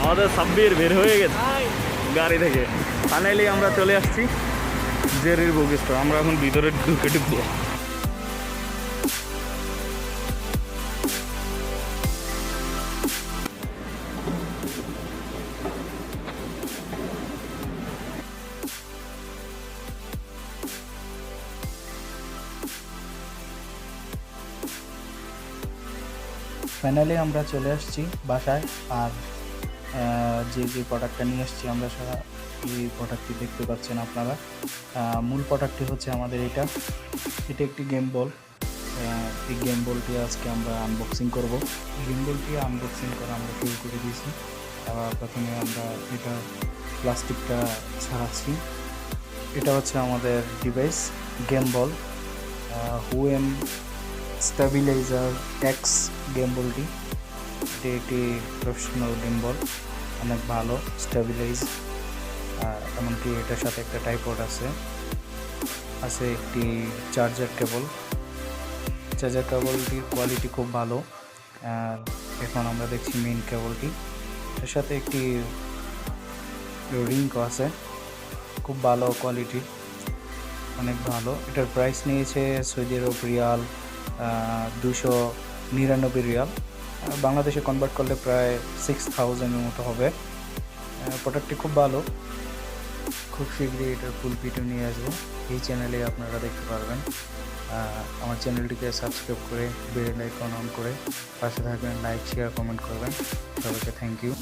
আমাদের সাব্বির বের হয়ে গেছে গাড়ি থেকে। ফাইনালি আমরা চলে আসছি জেরির বুক স্টোর। আমরা এখন ভিতরে ঢুকে ঢুকবো। ফাইনালি আমরা চলে আসছি বাসায়। আর যে প্রোডাক্টটা নিয়ে আসছি আমরা সারা এই প্রোডাক্টটি দেখতে পাচ্ছেন আপনারা। মূল প্রোডাক্টটি হচ্ছে আমাদের এটা একটি গেম বল। এই গেম বলটি আজকে আমরা আনবক্সিং করব। গেম বলটি আনবক্সিং করা আমরা শুরু করে দিয়েছি। প্রথমে আমরা এটা প্লাস্টিকটা ছাড়াচ্ছি। এটা হচ্ছে আমাদের ডিভাইস গেম বল হোএম স্টেবিলাইজার এক্স গেম বলটি। এটি একটি প্রফেশনাল গেম বল, অনেক ভালো স্টেবিলাইজ। এমনকি এটার সাথে একটা টাইপড আছে একটি চার্জার কেবলটির কোয়ালিটি খুব ভালো। আর এখন আমরা দেখছি মেইন কেবলটি, এর সাথে একটি রিংও আছে, খুব ভালো কোয়ালিটির, অনেক ভালো। এটার প্রাইস নিয়েছে সৌদি আরব রিয়াল 299 রিয়াল, বাংলাদেশে কনভার্ট করলে প্রায় 6000-এর মতো হবে। প্রোডাক্টটি খুব ভালো। খুব শীঘ্রই এটার ফুল ভিডিও নিয়ে আসবো, এই চ্যানেলে আপনারা দেখতে পারবেন। আমার চ্যানেলটিকে সাবস্ক্রাইব করে বেল আইকন অন করে পাশে থাকবেন, লাইক শেয়ার কমেন্ট করবেন। সবাইকে থ্যাংক ইউ।